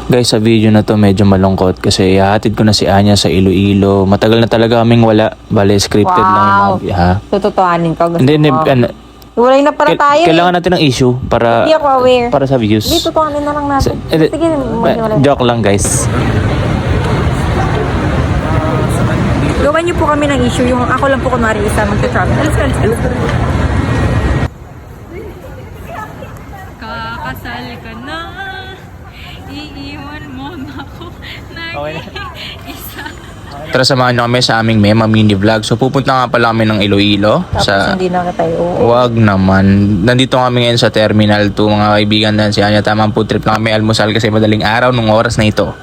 Guys, sa video na to medyo malungkot kasi hatid ko na si Anya sa Iloilo. Matagal na talaga kaming wala. Bale, scripted lang yung mga ha? Tututuhanin ko. Gusto Hindi, mo. Iwalay na pala tayo kailangan natin ng issue para Hindi ako aware. para sa views. Hindi, tutuhanin na lang natin. Sige, maghiwalay. Joke lang, guys. Gawan niyo po kami ng issue. Yung ako lang po kunwari isa magta-travel. Let's go. Kakasal ka na. Iiwan mo na ako. Isa. Tara, samahan nyo kami sa aming Mema mini vlog. So pupunta nga pala kami ng Iloilo. Tapos hindi na tayo. Wag naman. Nandito kami ngayon sa Terminal 2 mga kaibigan na si Anya. Tamang food trip lang kami almusal kasi madaling araw nung oras na ito.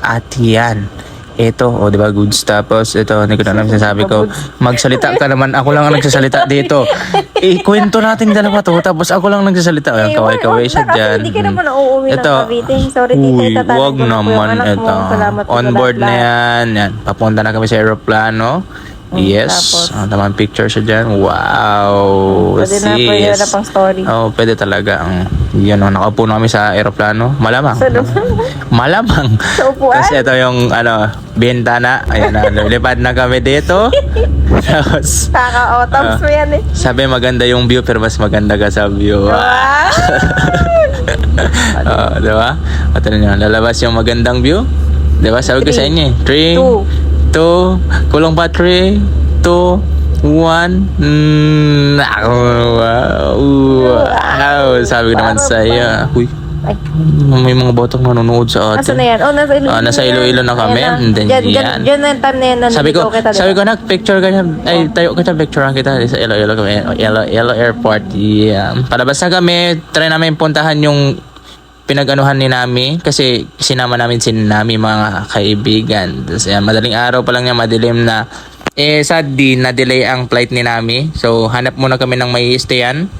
At yan. Ito, di ba, goods. Tapos, ito, hindi ko na alam sinasabi ko. Magsalita ka naman. Ako lang ang nagsasalita dito. Kwento natin dalawa to. Tapos ako lang nagsasalita. Ayan, kaway-kaway siya dyan. Hindi ka naman nauuwi ng Cavite. Sorry, uy, tita. wag naman. Ito. On board na yan. Yan. Papunta na kami sa aeroplano. Yes. Tamang picture siya dyan. Wow. Pwede na pang story. Pwede talaga. Yan, nakaupo na kami sa aeroplano. Malamang. Malamang. Sa upuan? Tapos ito yung bintana. Ayan na, lilipad na kami dito. Tapos Kaka-autumns mo yan eh. sabi maganda yung view pero mas maganda ka sa view. Diba? At ano yun, lalabas yung magandang view. Diba? Sabi ko sa inyo eh. 3, 2, kulong pa 3, 2, 1. Wow. Sabi ko naman sa iyo. Uy. Ay. May mga botong nanonood sa atin. Asa na yan? Nasa Iloilo. Nasa Iloilo na kami. Diyan na yung time na yan. Sabi ko na, picture ka niya. Ay, tayo kita, picturean kita. Sa Iloilo kami. Iloilo Airport. Yeah. Palabas na kami. Try namin puntahan yung pinag-anuhan ni Nami. Kasi sinama namin si Nami, mga kaibigan. Tapos yan, madaling araw pa lang niya, madilim na. Sadly, na-delay ang flight ni Nami. So, hanap muna kami ng may stayan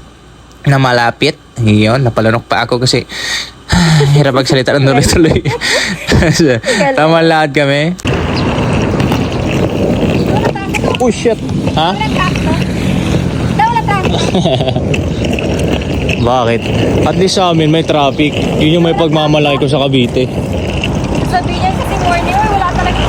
na malapit. Yun, napalunok pa ako kasi hirap magsalita ng tuloy-tuloy. Tama lahat kami. Oh shit. Ha? Bakit? At least sa amin may traffic. Yun yung may pagmamalaki ko sa Cavite. Sabi niya kasi morning, wala talaga.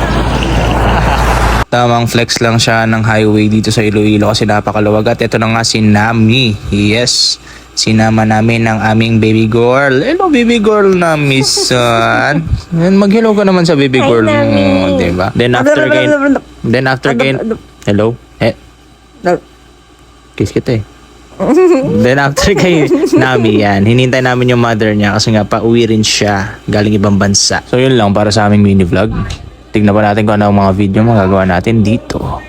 Tamang flex lang siya ng highway dito sa Iloilo kasi napakaluwag. At ito na nga si Nami. Yes. Sinama namin ng aming baby girl. Hello, baby girl na son. Mag-hello ka naman sa baby girl mo, diba? Then after kay hello? Kiss kita eh. Then after kay Nami yan, hinintay namin yung mother niya kasi nga pauwi rin siya galing ibang bansa. So yun lang para sa aming mini vlog. Tignan pa natin kung ano ang mga video magagawa natin dito.